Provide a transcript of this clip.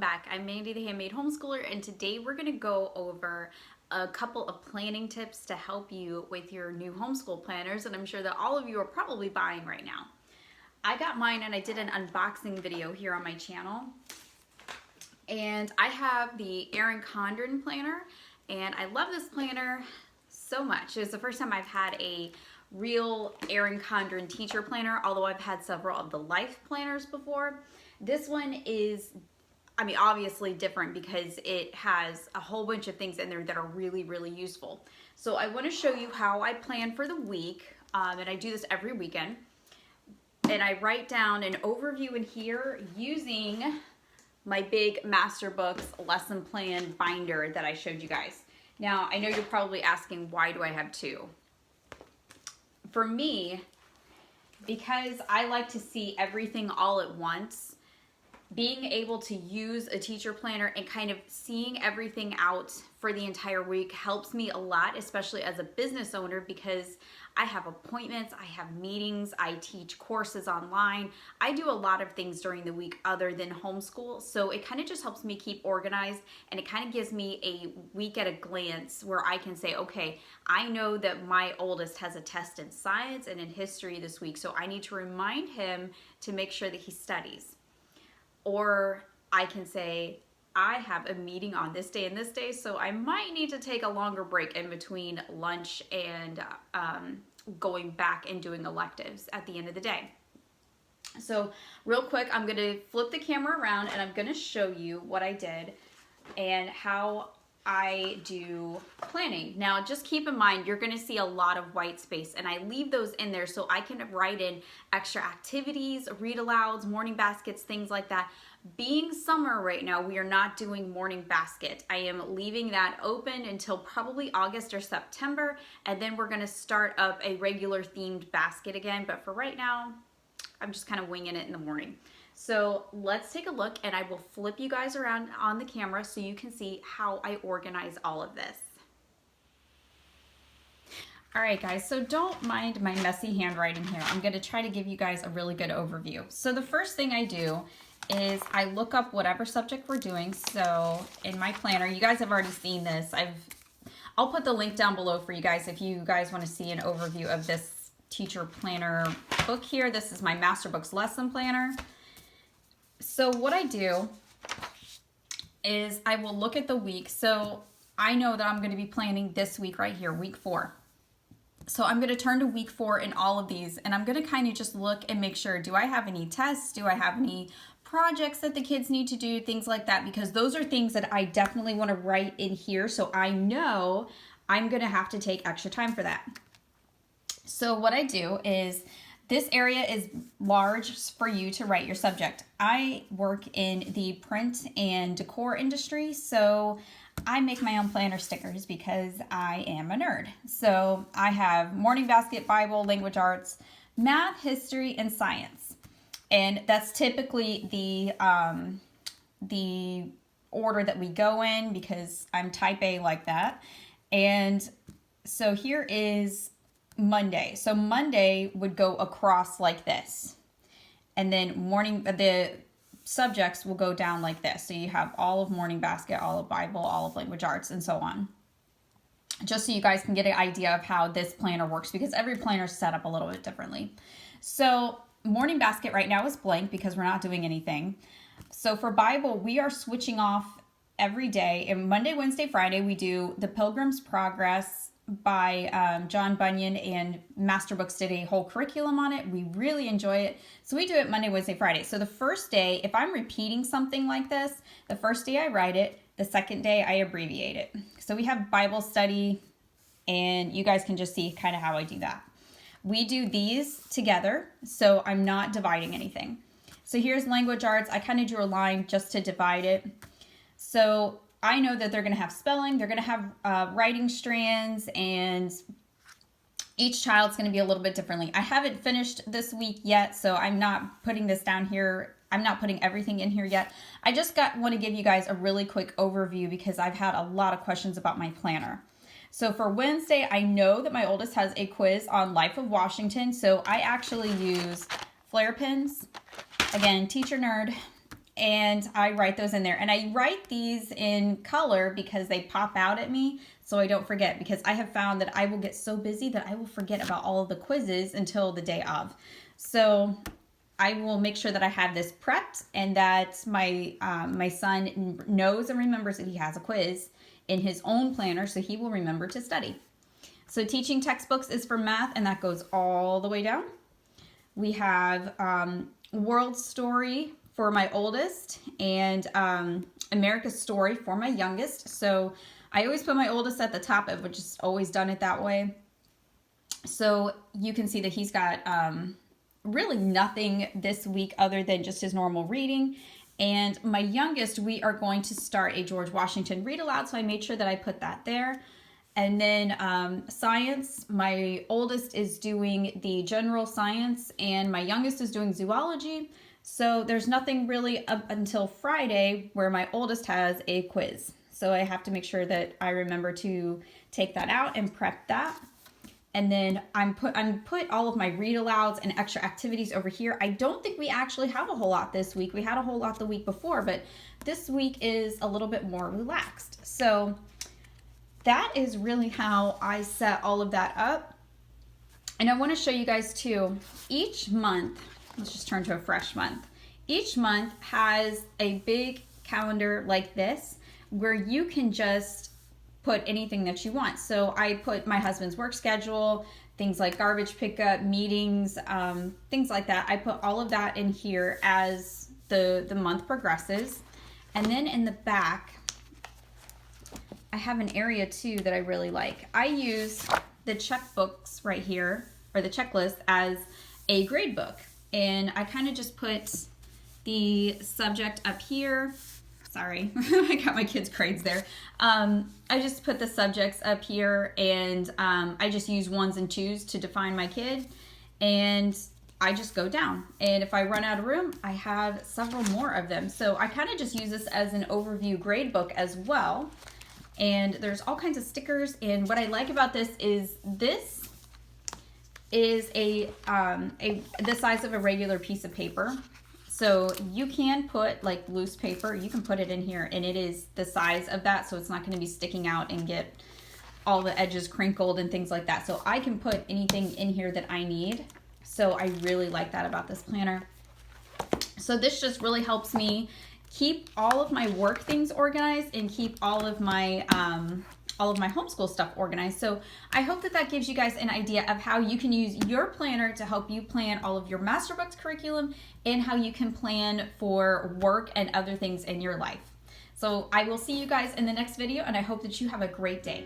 back. I'm Mandy, the Handmade Homeschooler, and today we're going to go over a couple of planning tips to help you with your new homeschool planners, and I'm sure that all of you are probably buying right now. I got mine and I did an unboxing video here on my channel, and I have the Erin Condren planner, and I love this planner so much. It was the first time I've had a real Erin Condren teacher planner, although I've had several of the life planners before. This one is, obviously different because it has a whole bunch of things in there that are really, really useful. So I want to show you how I plan for the week, and I do this every weekend. And I write down an overview in here using my big Masterbooks lesson plan binder that I showed you guys. Now, I know you're probably asking, why do I have two? For me, because I like to see everything all at once, being able to use a teacher planner and kind of seeing everything out for the entire week helps me a lot, especially as a business owner, because I have appointments, I have meetings, I teach courses online. I do a lot of things during the week other than homeschool, so it kind of just helps me keep organized, and it kind of gives me a week at a glance where I can say, okay, I know that my oldest has a test in science and in history this week, so I need to remind him to make sure that he studies. Or I can say, I have a meeting on this day and this day, so I might need to take a longer break in between lunch and going back and doing electives at the end of the day. So real quick, I'm going to flip the camera around and I'm going to show you what I did and how I do planning. Now, just keep in mind, you're going to see a lot of white space, and I leave those in there so I can write in extra activities, read alouds, morning baskets, things like that. Being summer right now, we are not doing morning basket. I am leaving that open until probably August or September, and then we're going to start up a regular themed basket again. But for right now, I'm just kind of winging it in the morning. So let's take a look, and I will flip you guys around on the camera so you can see how I organize all of this. All right, guys, so don't mind my messy handwriting here. I'm going to try to give you guys a really good overview. So the first thing I do is I look up whatever subject we're doing. So in my planner, you guys have already seen this. I'll put the link down below for you guys if you guys want to see an overview of this teacher planner book here. This is my Masterbooks lesson planner. So what I do is I will look at the week. So I know that I'm going to be planning this week right here, week 4. So I'm going to turn to week 4 in all of these, and I'm going to kind of just look and make sure, do I have any tests? Do I have any projects that the kids need to do? Things like that, because those are things that I definitely want to write in here, so I know I'm going to have to take extra time for that. So what I do is, this area is large for you to write your subject. I work in the print and decor industry, so I make my own planner stickers because I am a nerd. So I have morning basket, Bible, language arts, math, history, and science. And that's typically the order that we go in because I'm type A like that. And so here is Monday. So Monday would go across like this, and then the subjects will go down like this. So you have all of morning basket, all of Bible, all of language arts, and so on. Just so you guys can get an idea of how this planner works, because every planner is set up a little bit differently. So morning basket right now is blank because we're not doing anything. So for Bible, we are switching off every day. And Monday, Wednesday, Friday, we do The Pilgrim's Progress by John Bunyan, and Masterbooks did a whole curriculum on it. We really enjoy it. So we do it Monday, Wednesday, Friday. So the first day, if I'm repeating something like this, the first day I write it, the second day I abbreviate it. So we have Bible study, and you guys can just see kind of how I do that. We do these together, so I'm not dividing anything. So here's language arts. I kind of drew a line just to divide it. So I know that they're going to have spelling, they're going to have writing strands, and each child's going to be a little bit differently. I haven't finished this week yet, so I'm not putting this down here. I'm not putting everything in here yet. I just want to give you guys a really quick overview because I've had a lot of questions about my planner. So for Wednesday, I know that my oldest has a quiz on Life of Washington, so I actually use flare pens. Again, teacher nerd. and I write those in there. And I write these in color because they pop out at me so I don't forget, because I have found that I will get so busy that I will forget about all of the quizzes until the day of. So I will make sure that I have this prepped and that my son knows and remembers that he has a quiz in his own planner, so he will remember to study. So teaching textbooks is for math, and that goes all the way down. We have World Story for my oldest and America's Story for my youngest. So I always put my oldest at the top. I've just always done it that way. So you can see that he's got really nothing this week other than just his normal reading. And my youngest, we are going to start a George Washington read aloud, so I made sure that I put that there. And then science, my oldest is doing the general science and my youngest is doing zoology. So there's nothing really up until Friday where my oldest has a quiz. So I have to make sure that I remember to take that out and prep that. And then I'm put all of my read alouds and extra activities over here. I don't think we actually have a whole lot this week. We had a whole lot the week before, but this week is a little bit more relaxed. So that is really how I set all of that up. And I want to show you guys too, each month, let's just turn to a fresh month. Each month has a big calendar like this where you can just put anything that you want. So I put my husband's work schedule, things like garbage pickup, meetings, things like that. I put all of that in here as the month progresses. And then in the back, I have an area too that I really like. I use the checkbooks right here, or the checklist, as a grade book. And I kind of just put the subject up here. Sorry, I got my kids' grades there. I just put the subjects up here, and I just use ones and twos to define my kid. And I just go down. And if I run out of room, I have several more of them. So I kind of just use this as an overview grade book as well. And there's all kinds of stickers. And what I like about this is the size of a regular piece of paper. So you can put like loose paper, you can put it in here and it is the size of that, so it's not going to be sticking out and get all the edges crinkled and things like that. So I can put anything in here that I need. So I really like that about this planner. So this just really helps me keep all of my work things organized and keep all of my homeschool stuff organized. So I hope that that gives you guys an idea of how you can use your planner to help you plan all of your Masterbooks curriculum and how you can plan for work and other things in your life. So I will see you guys in the next video, and I hope that you have a great day.